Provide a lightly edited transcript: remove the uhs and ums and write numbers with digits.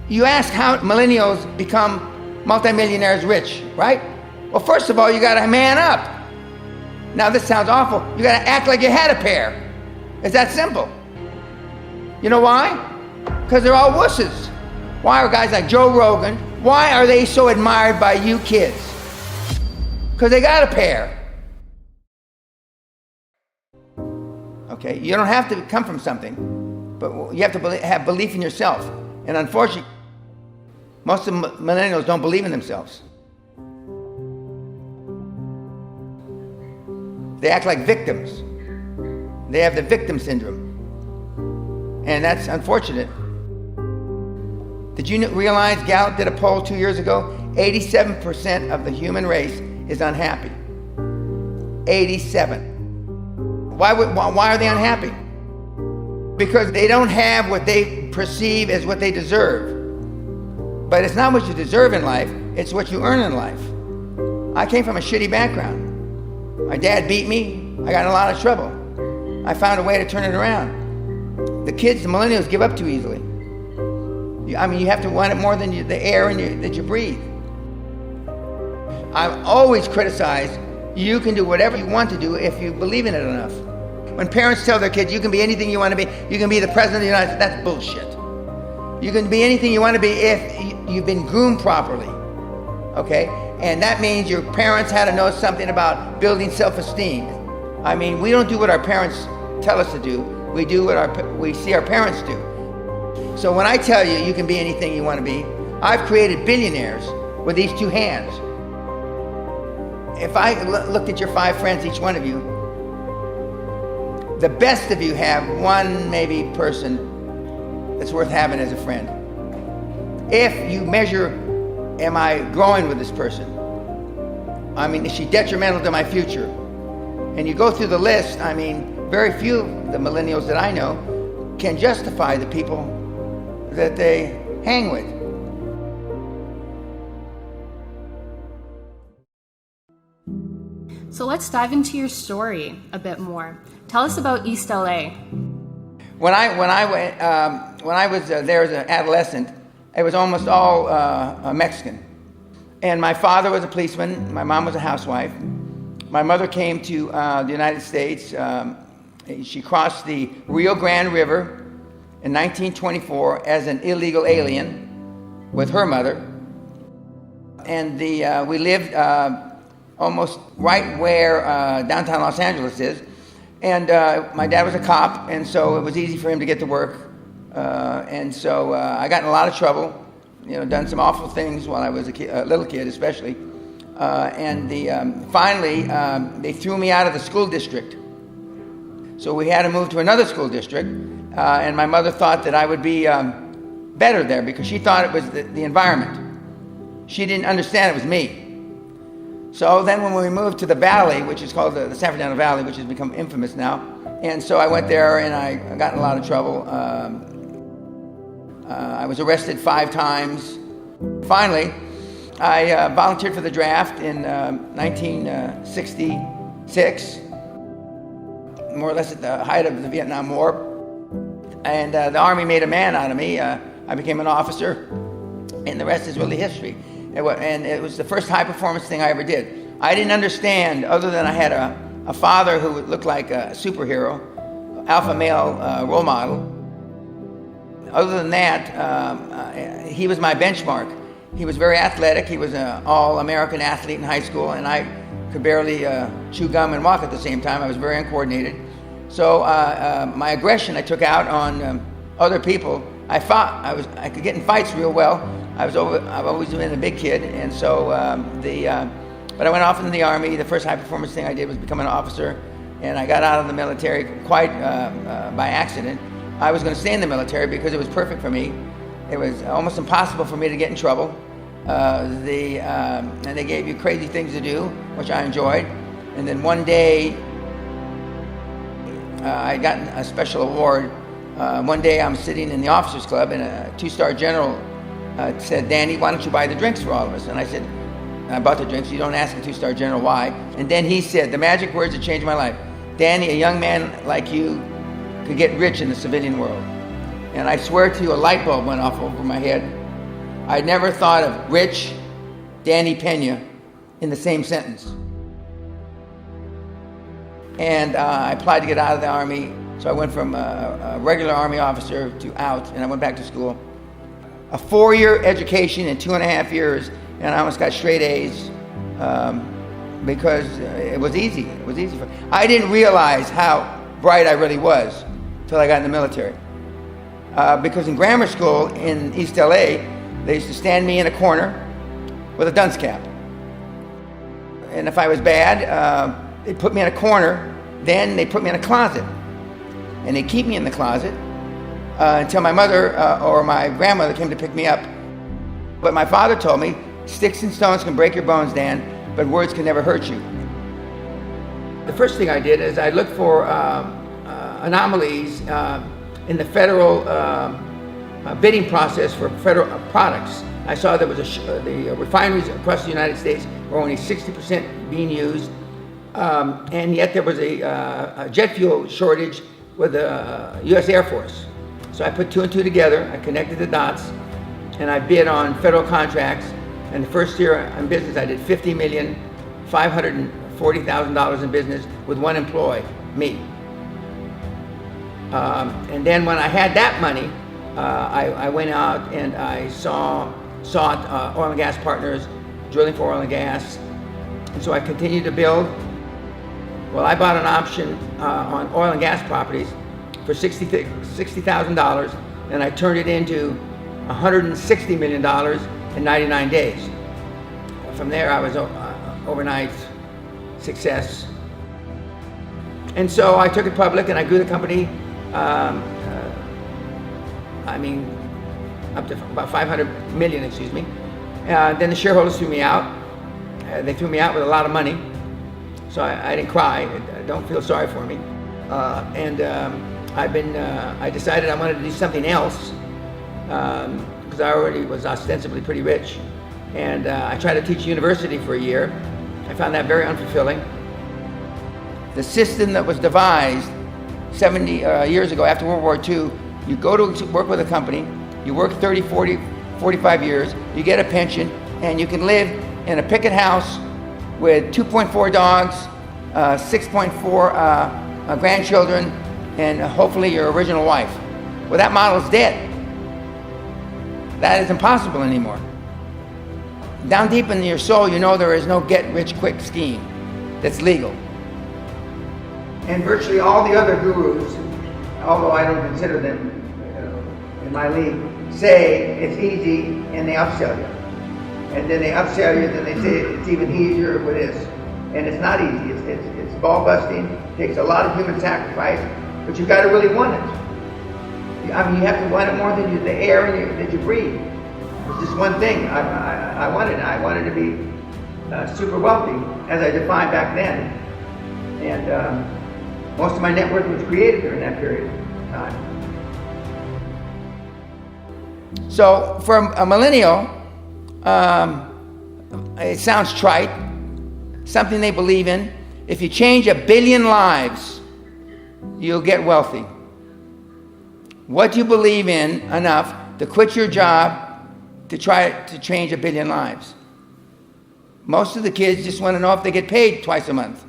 You ask how millennials become multimillionaires rich, right? Well, first of all, you gotta man up. Now this sounds awful. You gotta act like you had a pair. It's that simple. You know why? Because they're all wusses. Why are guys like Joe Rogan, why are they so admired by you kids? Because they got a pair. Okay, you don't have to come from something, but you have to have belief in yourself. And unfortunately, most of the millennials don't believe in themselves. They act like victims. They have the victim syndrome. And that's unfortunate. Did you realize Gallup did a poll 2 years ago? 87% of the human race is unhappy. 87. Why are they unhappy? Because they don't have what they perceive as what they deserve. But it's not what you deserve in life, it's what you earn in life. I came from a shitty background. My dad beat me, I got in a lot of trouble. I found a way to turn it around. The kids, the millennials, give up too easily. I mean, you have to want it more than the air that you breathe. I've always criticized, you can do whatever you want to do if you believe in it enough. When parents tell their kids, you can be anything you want to be, you can be the president of the United States, that's bullshit. You can be anything you want to be if you've been groomed properly, okay? And that means your parents had to know something about building self-esteem. I mean, we don't do what our parents tell us to do, we do what we see our parents do. So when I tell you, you can be anything you want to be, I've created billionaires with these two hands. If I looked at your 5 friends, each one of you, the best of you have one maybe person that's worth having as a friend. If you measure, am I growing with this person? I mean, is she detrimental to my future? And you go through the list, I mean, very few of the millennials that I know can justify the people that they hang with. So let's dive into your story a bit more. Tell us about East LA. When I was there as an adolescent, it was almost all Mexican. And my father was a policeman, my mom was a housewife. My mother came to the United States. She crossed the Rio Grande River in 1924 as an illegal alien with her mother. And we lived almost right where downtown Los Angeles is. And my dad was a cop, and so it was easy for him to get to work. And so I got in a lot of trouble, done some awful things while I was a little kid especially. Finally, they threw me out of the school district. So we had to move to another school district, and my mother thought that I would be better there because she thought it was the environment. She didn't understand it was me. So then when we moved to the Valley, which is called the San Fernando Valley, which has become infamous now, and so I went there and I got in a lot of trouble. I was arrested 5 times. Finally, I volunteered for the draft in 1966, more or less at the height of the Vietnam War. And the Army made a man out of me. I became an officer, and the rest is really history. And it was the first high-performance thing I ever did. I didn't understand, other than I had a father who looked like a superhero, alpha male role model. Other than that, he was my benchmark. He was very athletic. He was an all-American athlete in high school, and I could barely chew gum and walk at the same time. I was very uncoordinated. So my aggression I took out on other people. I fought. I could get in fights real well. I've always been a big kid, and so but I went off into the Army. The first high-performance thing I did was become an officer, and I got out of the military quite by accident. I was going to stay in the military because it was perfect for me. It was almost impossible for me to get in trouble. And they gave you crazy things to do, which I enjoyed. And then one day, I got a special award. One day I'm sitting in the officers club, and a 2-star general said, "Danny, why don't you buy the drinks for all of us?" And I said, I bought the drinks. You don't ask a 2-star general why. And then he said the magic words that changed my life. "Danny, a young man like you could get rich in the civilian world." And I swear to you, a light bulb went off over my head. I never thought of rich, Danny Peña in the same sentence. And I applied to get out of the Army, so I went from a regular Army officer to out, and I went back to school. A 4-year education in 2.5 years, and I almost got straight A's because it was easy. It was easy. I didn't realize how bright I really was until I got in the military. Because in grammar school in East LA, they used to stand me in a corner with a dunce cap. And if I was bad, they put me in a corner, then they put me in a closet. And they keep me in the closet until my mother or my grandmother came to pick me up. But my father told me, sticks and stones can break your bones, Dan, but words can never hurt you. The first thing I did is I looked for anomalies in the federal bidding process for federal products. I saw there was the refineries across the United States were only 60% being used, and yet there was a jet fuel shortage with the U.S. Air Force. So I put 2 and 2 together, I connected the dots, and I bid on federal contracts. And the first year in business, I did $50,540,000 in business with one employee, me. And then when I had that money, I went out and I sought oil and gas partners, drilling for oil and gas. And so I continued to build. Well, I bought an option on oil and gas properties for $60,000, and I turned it into $160 million in 99 days. From there, I was overnight success. And so I took it public and I grew the company, up to about 500 million, excuse me. Then the shareholders threw me out. They threw me out with a lot of money. So I didn't cry. Don't feel sorry for me. I decided I wanted to do something else because I already was ostensibly pretty rich. And I tried to teach university for a year. I found that very unfulfilling. The system that was devised 70 years ago after World War II, you go to work with a company, you work 30, 40, 45 years, you get a pension, and you can live in a picket house with 2.4 dogs, 6.4 grandchildren, and hopefully your original wife. Well, that model is dead. That is impossible anymore. Down deep in your soul, you know there is no get-rich-quick scheme that's legal. And virtually all the other gurus, although I don't consider them in my league, say it's easy and they upsell you. And then they upsell you, then they say it's even easier with this. And it's not easy. It's ball busting, takes a lot of human sacrifice, but you've got to really want it. I mean, you have to want it more than the air that you breathe. It's just one thing. I wanted to be super wealthy, as I defined back then. And most of my net worth was created during that period of time. So for a millennial, it sounds trite, something they believe in. If you change 1 billion lives, you'll get wealthy. What do you believe in enough to quit your job to try to change 1 billion lives? Most of the kids just want to know if they get paid twice a month.